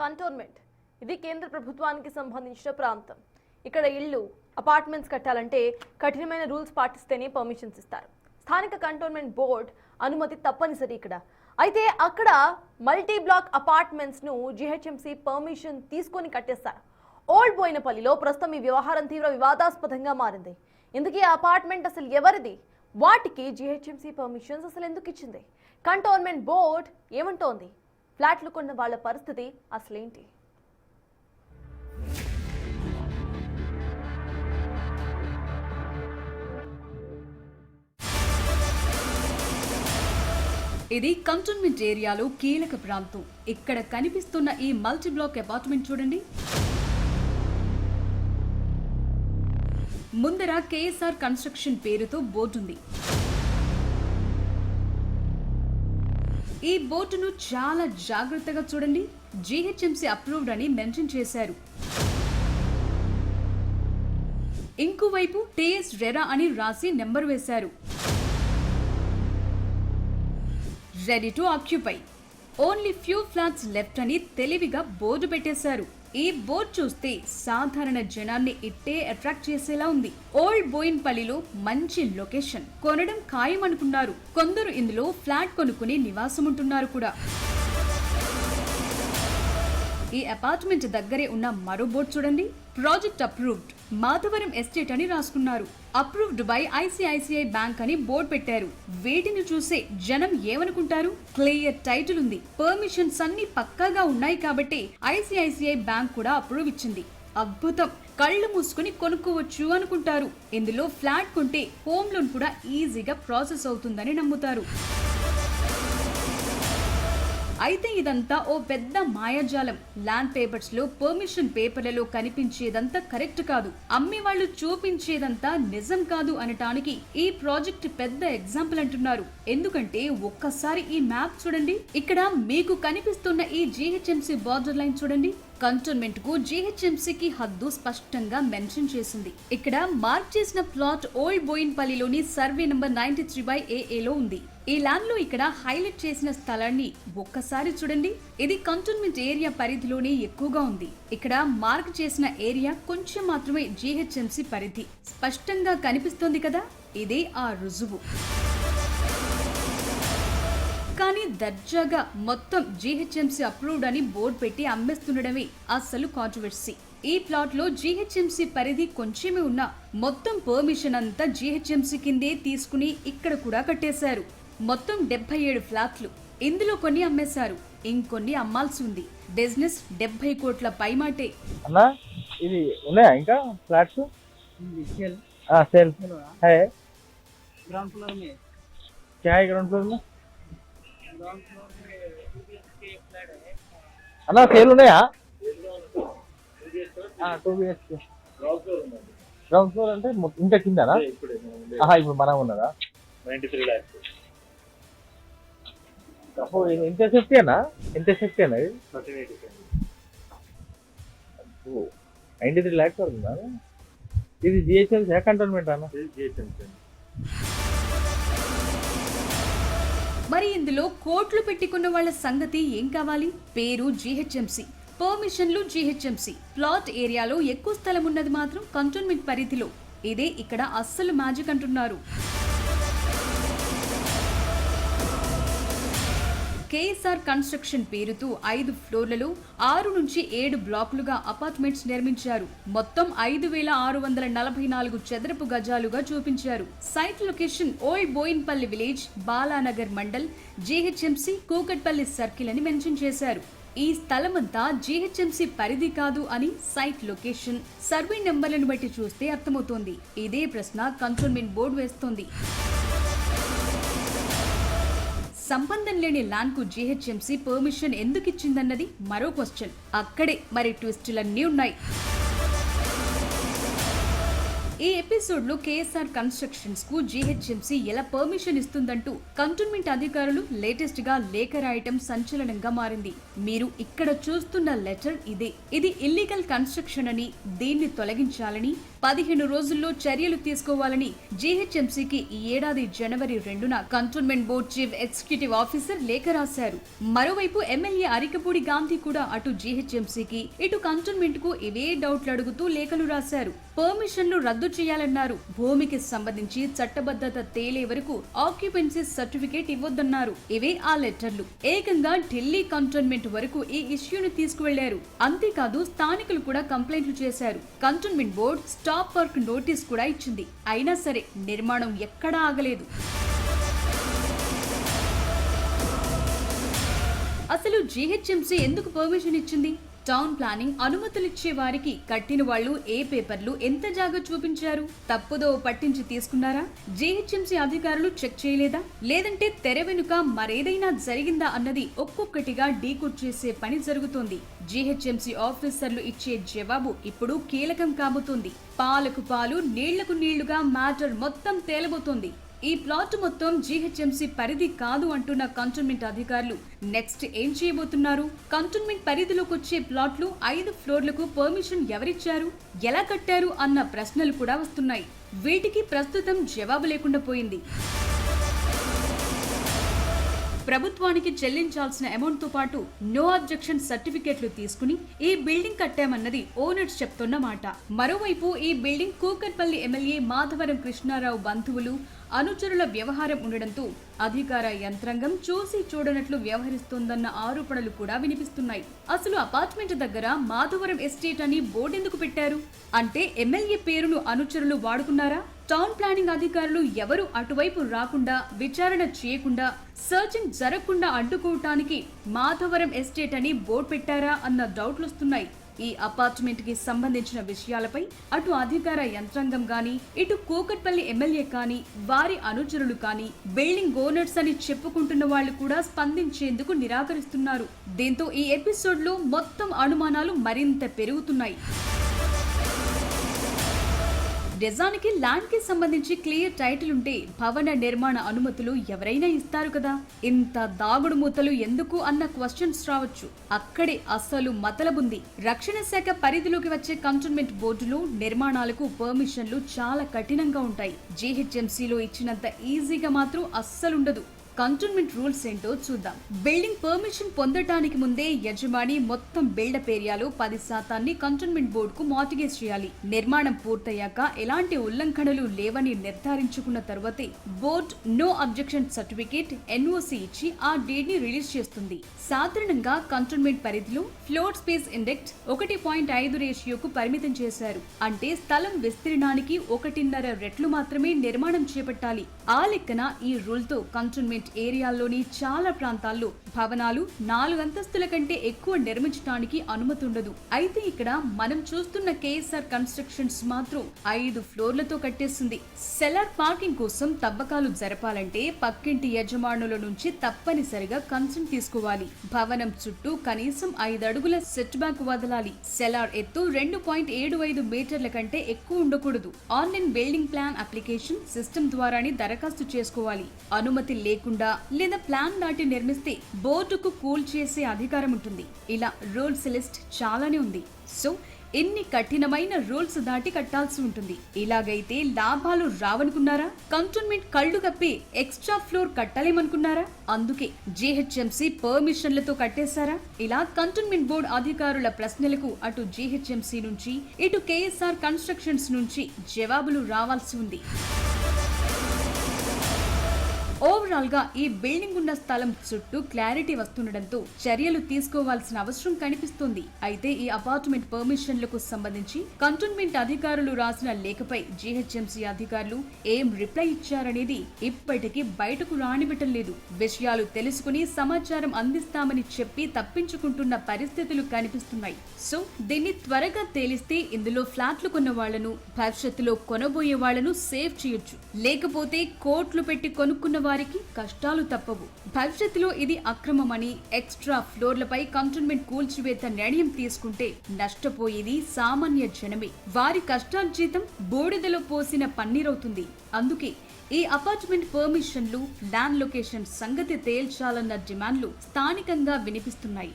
Cantonment ఇది కేంద్ర ప్రభుత్వానికి సంబంధించిన ప్రాంతం. ఇక్కడ ఇళ్ళు అపార్ట్మెంట్స్ కట్టాలంటే కఠినమైన రూల్స్ పాటిస్తేనే పర్మిషన్స్ ఇస్తారు. స్థానిక కంటోన్మెంట్ బోర్డ్ అనుమతి తప్పనిసరి ఇక్కడ. అయితే అక్కడ మల్టీ బ్లాక్ అపార్ట్మెంట్స్ ను జీహెచ్ఎంసీ పర్మిషన్ తీసుకొని కట్టేస్తారు. ఓల్డ్ బోయినపల్లిలో ప్రస్తుతం ఈ వ్యవహారం తీవ్ర వివాదాస్పదంగా మారింది. ఇందుకే అపార్ట్మెంట్ అసలు ఎవరిది, వాటికి జీహెచ్ఎంసీ పర్మిషన్స్ అసలు ఎందుకు ఇచ్చింది, కంటోన్మెంట్ బోర్డ్ ఏమంటోంది, ఫ్లాట్లు కొన్న వాళ్ళ పరిస్థితి అసలేంటి? ఇది కంటోన్మెంట్ ఏరియాలో కీలక ప్రాంతం. ఇక్కడ కనిపిస్తున్న ఈ మల్టీ బ్లాక్ అపార్ట్మెంట్ చూడండి. ముందర కేఎస్ఆర్ కన్స్ట్రక్షన్ పేరుతో బోర్డుంది. ఈ బోర్డును చాలా జాగ్రత్తగా చూడండి. జీహెచ్ఎంసీ అప్రూవ్డ్ అని మెన్షన్ చేశారు. ఇంకోవైపు టీఎస్ రెరా అని రాసి నెంబర్ వేశారు. Ready to occupy, only few flats left అని తెలివిగా బోర్డు పెట్టేశారు. ఈ బోర్డు చూస్తే సాధారణ జనాన్ని ఇట్టే అట్రాక్ట్ చేసేలా ఉంది. ఓల్డ్ బోయిన్పల్లిలో మంచి లొకేషన్, కొనడం ఖాయం అనుకున్నారు. కొందరు ఇందులో ఫ్లాట్ కొనుక్కుని నివాసం ఉంటున్నారు కూడా. ఈ అపార్ట్మెంట్ దగ్గరే ఉన్న మరో బోర్డు చూడండి. ప్రాజెక్ట్ అప్రూవ్డ్, మాధవరం ఎస్టేట్ అని రాసుకున్నారు. అప్రూవ్డ్ బై ఐసిఐసిఐ బ్యాంక్ అని బోర్డు పెట్టారు. వీటిని చూసే జనం ఏమనుకుంటారు? క్లియర్ టైటిల్ ఉంది, పర్మిషన్స్ అన్ని పక్కాగా ఉన్నాయి కాబట్టి ఐసిఐసిఐ బ్యాంక్ కూడా అప్రూవ్ ఇచ్చింది. అద్భుతం, కళ్ళు మూసుకుని కొనుక్కోవచ్చు అనుకుంటారు. ఇందులో ఫ్లాట్ కొంటే హోమ్ లోన్ కూడా ఈజీగా ప్రాసెస్ అవుతుందని నమ్ముతారు. అయితే ఇదంతా ఓ పెద్ద మాయాజాలం. ల్యాండ్ పేపర్స్ లో, పర్మిషన్ పేపర్లలో కనిపించేదంతా కరెక్ట్ కాదు, అమ్మే వాళ్ళు చూపించేదంతా నిజం కాదు అనటానికి ఈ ప్రాజెక్ట్ పెద్ద ఎగ్జాంపుల్ అంటున్నారు. ఎందుకంటే ఒక్కసారి ఈ మ్యాప్ చూడండి. ఇక్కడ మీకు కనిపిస్తున్న ఈ జీహెచ్ఎంసీ బార్డర్ లైన్ చూడండి. కంటోన్మెంట్ కు జీహెచ్ఎంసీకి హద్దు స్పష్టంగా మెన్షన్ చేసింది. ఇక్కడ మార్క్ చేసిన ప్లాట్ ఓల్డ్ బోయిన్పల్లిలోని సర్వే నంబర్ 93/AA లో ఉంది. ఈ ల్యాండ్ లో ఇక్కడ హైలైట్ చేసిన స్థలాన్ని ఒక్కసారి చూడండి. ఇది కంటోన్మెంట్ ఏరియా పరిధిలోనే ఎక్కువగా ఉంది. ఇక్కడ మార్క్ చేసిన ఏరియా కొంచెం మాత్రమే జీహెచ్ఎంసీ పరిధి. స్పష్టంగా కనిపిస్తోంది కదా, ఇదే ఆ రుజువు. కానీ దర్జాగా మొత్తం జీహెచ్ఎంసీ అప్రూవ్డ్ అని బోర్డు పెట్టి అమ్మేస్తుండడమే అస్సలు కాంట్రవర్సీ. ఈ ప్లాట్ లో జీహెచ్ఎంసీ పరిధి కొంచెమే ఉన్నా మొత్తం పర్మిషన్ అంతా జీహెచ్ఎంసీ కిందే తీసుకుని ఇక్కడ కూడా కట్టేశారు. మొత్తం 77 ఫ్లాట్లు. ఇందులో కొన్ని అమ్మేశారు, ఇంకొన్ని అమ్మాల్సి ఉంది. బిజినెస్ 70 కోట్ల పైమాటే. అన్నా ఇది ఉన్నాయా ఇంకా ఫ్లాట్స్? सेल है। ग्राउंड फ्लोर में क्या है ग्राउंड फ्लोर में? ग्राउंड फ्लोर में 2 BHK फ्लैट है। అన్నా సేల్ ఉన్నాయా? 2 BHK గ్రౌండ్ ఫ్లోర్ అంటే ఇంకా కిందనా? ఇప్పుడు మనం ఉన్నదా? 93 lakhs. ఎంత సేఫ్టీ అన్నా? ఎంత సేఫ్టీ అన్నా? 93 lakhs అవుతుందా? ఇది జిహెచ్ఎంసీ కంటోన్మెంట్ అన్న? మరి ఇందులో కోట్లు పెట్టుకున్న వాళ్ళ సంగతి ఏం కావాలి? పేరు జీహెచ్ఎంసీ, పర్మిషన్లు జీహెచ్ఎంసీ, ప్లాట్ ఏరియాలో ఎక్కువ స్థలం ఉన్నది మాత్రం కంటోన్మెంట్ పరిధిలో. ఇదే ఇక్కడ అస్సలు మ్యాజిక్ అంటున్నారు. కేఎస్ఆర్ కన్స్ట్రక్షన్ పేరుతో 5 ఫ్లోర్లలో 6 నుంచి 7 బ్లాకులుగా అపార్ట్మెంట్స్ నిర్మించారు. మొత్తం 5644 చదరపు గజాలుగా చూపించారు. Site location old Boinpally village, Balanagar mandal, GHMC Kukatpally circle అని మెన్షన్ చేశారు. ఈ స్థలమంతా జీహెచ్ఎంసీ పరిధి కాదు అని సైట్ లొకేషన్, సర్వే నెంబర్లను బట్టి చూస్తే అర్థమవుతోంది. ఇదే ప్రశ్న కంటోన్మెంట్ బోర్డు వేస్తోంది. సంబంధం లేని ల్యాండ్ కు జీహెచ్ఎంసీ పర్మిషన్ ఎందుకు ఇచ్చిందన్నది మరో క్వశ్చన్. అక్కడే మరి ట్విస్టులన్నీ ఉన్నాయి. ఈ ఎపిసోడ్ లో కేఎస్ఆర్ కన్స్ట్రక్షన్స్ కు జీహెచ్ఎంసీ ఎలా పర్మిషన్ ఇస్తుందంటూ కంటోన్మెంట్ అధికారులు లేటెస్ట్ గా లేఖ రాయటం సంచలనంగా మారింది. మీరు ఇక్కడ చూస్తున్న లెటర్ ఇదే. ఇది ఇల్లీగల్ కన్స్ట్రక్షన్ అని, దీన్ని తొలగించాలని 15 రోజుల్లో చర్యలు తీసుకోవాలని జీహెచ్ఎంసీకి ఈ ఏడాది జనవరి 2న cantonment board chief executive officer లేఖ రాశారు. మరోవైపు ఎమ్మెల్యే అరికపూడి గాంధీ కూడా అటు జీహెచ్ఎంసీకి ఇటు కంటోన్మెంట్ కు ఇవే డౌట్లు అడుగుతూ లేఖలు రాశారు. పర్మిషన్లు రద్దు చేయాలన్నారు. భూమికి సంబంధించి చట్టబద్ధత తేలే వరకు ఆక్యుపెన్సీ సర్టిఫికేట్ ఇవ్వొద్దన్నారు. ఇవే ఆ లెటర్లు. ఏకంగా ఢిల్లీ కంటోన్మెంట్ వరకు ఈ ఇష్యూని తీసుకువెళ్లారు. అంతేకాదు స్థానికులు కూడా కంప్లైంట్లు చేశారు. Cantonment board stop work notice కూడా ఇచ్చింది. అయినా సరే నిర్మాణం ఎక్కడా ఆగలేదు. అసలు జీహెచ్ఎంసీ ఎందుకు పర్మిషన్ ఇచ్చింది? టౌన్ ప్లానింగ్ అనుమతులిచ్చే వారికి కట్టిన వాళ్ళు ఏ పేపర్లు ఎంత జాగా చూపించారు? తప్పుదో పట్టించి తీసుకున్నారా? జీహెచ్ఎంసీ అధికారులు చెక్ చేయలేదా? లేదంటే తెర వెనుక మరేదైనా జరిగిందా అన్నది ఒక్కొక్కటిగా డీకోడ్ చేసే పని జరుగుతోంది. జీహెచ్ఎంసీ ఆఫీసర్లు ఇచ్చే జవాబు ఇప్పుడు కీలకం కాబోతోంది. పాలకు పాలు నీళ్లకు నీళ్లుగా మ్యాటర్ మొత్తం తేలబోతోంది. ఈ ప్లాట్ మొత్తం జీహెచ్ఎంసీ పరిధి కాదు అంటున్న కంటోన్మెంట్ అధికారులు నెక్స్ట్ ఏం చేయబోతున్నారు? కంటోన్మెంట్ పరిధిలోకి వచ్చే ప్లాట్లు 5 ఫ్లోర్లకు పర్మిషన్ ఎవరిచ్చారు, ఎలా కట్టారు అన్న ప్రశ్నలు కూడా వస్తున్నాయి. వీటికి ప్రస్తుతం జవాబు లేకుండా పోయింది. ప్రభుత్వానికి చెల్లించాల్సిన అమౌంట్ తో పాటు నో అబ్జెక్షన్ సర్టిఫికెట్లు తీసుకుని ఈ బిల్డింగ్ కట్టామన్నది ఓనర్స్ చెప్తున్న మాట. మరోవైపు ఈ బిల్డింగ్ కూకట్పల్లి ఎమ్మెల్యే మాధవరం కృష్ణారావు బంధువులు అనుచరుల వ్యవహారం ఉండడంతో అధికార యంత్రాంగం చూసి చూడనట్లు వ్యవహరిస్తోందన్న ఆరోపణలు కూడా వినిపిస్తున్నాయి. అసలు అపార్ట్మెంట్ దగ్గర మాధవరం ఎస్టేట్ అని బోర్డెందుకు పెట్టారు? అంటే ఎమ్మెల్యే పేరును అనుచరులు వాడుకున్నారా? టౌన్ ప్లానింగ్ అధికారులు ఎవరు అటువైపు రాకుండా విచారణ చేయకుండా సర్చింగ్ జరగకుండా అడ్డుకోవటానికి మాధవరం ఎస్టేట్ అని బోర్డు పెట్టారా అన్న డౌట్లు వస్తున్నాయి. ఈ అపార్ట్మెంట్ కి సంబంధించిన విషయాలపై అటు అధికార యంత్రాంగం గాని ఇటు కూకట్పల్లి ఎమ్మెల్యే కానీ వారి అనుచరులు కానీ బిల్డింగ్ ఓనర్స్ అని చెప్పుకుంటున్న వాళ్ళు కూడా స్పందించేందుకు నిరాకరిస్తున్నారు. దీంతో ఈ ఎపిసోడ్ లో మొత్తం అనుమానాలు మరింత పెరుగుతున్నాయి. నిజానికి ల్యాండ్ కి సంబంధించి క్లియర్ టైటిల్ ఉంటే భవన నిర్మాణ అనుమతులు ఎవరైనా ఇస్తారు కదా. ఇంత దాగుడు మూతలు ఎందుకు అన్న క్వశ్చన్స్ రావచ్చు. అక్కడే అస్సలు మతలబుంది. రక్షణ శాఖ పరిధిలోకి వచ్చే కంటోన్మెంట్ బోర్డులు నిర్మాణాలకు పర్మిషన్లు చాలా కఠినంగా ఉంటాయి. జీహెచ్ఎంసీలో ఇచ్చినంత ఈజీగా మాత్రం అస్సలుండదు. కంటోన్మెంట్ రూల్స్ ఏంటో చూద్దాం. బిల్డింగ్ పర్మిషన్ పొందటానికి ముందే యజమాని మొత్తం బిల్డప్ ఏరియాలో 10% కంటోన్మెంట్ బోర్డుకు మార్టిగేజ్ చేయాలి. నిర్మాణం పూర్తయ్యాక ఎలాంటి ఉల్లంఘనలు లేవని నిర్ధారించుకున్న తర్వాతే board no objection certificate NOC ఇచ్చి ఆ డీడ్ ని రిలీజ్ చేస్తుంది. సాధారణంగా కంటోన్మెంట్ పరిధిలో ఫ్లోర్ స్పేస్ ఇండెక్స్ 1.5 రేషియోకు పరిమితం చేశారు. అంటే స్థలం విస్తీర్ణానికి 1.5 రెట్లు మాత్రమే నిర్మాణం చేపట్టాలి. ఆ లెక్కన ఈ రూల్ తో కంటోన్మెంట్ ఏరియాల్లోని చాలా ప్రాంతాల్లో భవనాలు 4 అంతస్తుల కంటే ఎక్కువ నిర్మించడానికి అనుమతి ఉండదు. అయితే ఇక్కడ మనం చూస్తున్న కేఎస్ఆర్ కన్స్ట్రక్షన్స్ మాత్రం 5 ఫ్లోర్లతో కట్టేస్తుంది. సెలార్ పార్కింగ్ కోసం తవ్వకాలు జరపాలంటే పక్కింటి యజమానుల నుంచి తప్పనిసరిగా కన్సెంట్ తీసుకోవాలి. భవనం చుట్టూ కనీసం 5 అడుగుల సెట్ బ్యాక్ వదలాలి. సెలార్ ఎత్తు 2.75 మీటర్ల కంటే ఎక్కువ ఉండకూడదు. Online building plan application system ద్వారానే దరఖాస్తు చేసుకోవాలి. అనుమతి లేకుండా లేదా ప్లాన్ దాటి నిర్మిస్తే బోర్డుకు కూల్ చేసే అధికారం ఉంటుంది. ఇలా రూల్స్ లిస్ట్ చాలానే ఉంది. సో ఎన్ని కఠినమైన రూల్స్ దాటి కట్టాల్సి ఉంటుంది. ఇలాగైతే లాభాలు రావనుకున్నారా? కంటోన్మెంట్ కళ్ళు కప్పి ఎక్స్ట్రా ఫ్లోర్ కట్టలేమనుకున్నారా? అందుకే జీహెచ్ఎంసీ పర్మిషన్లతో కట్టేశారా? ఇలా కంటోన్మెంట్ బోర్డు అధికారుల ప్రశ్నలకు అటు జీహెచ్ఎంసీ నుంచి ఇటు కేఎస్ఆర్ కన్స్ట్రక్షన్స్ నుంచి జవాబులు రావాల్సి ఉంది. ఓవరాల్ గా ఈ బిల్డింగ్ ఉన్న స్థలం చుట్టూ క్లారిటీ వస్తుండటంతో చర్యలు తీసుకోవాల్సిన అవసరం కనిపిస్తుంది. అయితే ఈ అపార్ట్మెంట్ పర్మిషన్లకు సంబంధించి కంటోన్మెంట్ అధికారులు రాసిన లేఖపై జీహెచ్ఎంసీ అధికారులు ఏం రిప్లై ఇచ్చారనేది ఇప్పటికీ బయటకు రానివ్వటం లేదు. విషయాలు తెలుసుకుని సమాచారం అందిస్తామని చెప్పి తప్పించుకుంటున్న పరిస్థితులు కనిపిస్తున్నాయి. సో దీన్ని త్వరగా తేలిస్తే ఇందులో ఫ్లాట్లు కొన్న వాళ్లను భవిష్యత్తులో కొనబోయే వాళ్లను సేవ్ చేయొచ్చు. లేకపోతే కోట్లు పెట్టి కొనుక్కున్న వారికి కష్టాలు తప్పవు. భవిష్యత్తులో ఇది అక్రమమని ఎక్స్ట్రా ఫ్లోర్లపై కంటోన్మెంట్ కూల్చివేత నిర్ణయం తీసుకుంటే నష్టపోయేది సామాన్య జనమే. వారి కష్టాల జీతం బూడిదలో పోసిన పన్నీరవుతుంది. అందుకే ఈ అపార్ట్మెంట్ పర్మిషన్లు ల్యాండ్ లొకేషన్ సంగతి తేల్చాలన్న డిమాండ్లు స్థానికంగా వినిపిస్తున్నాయి.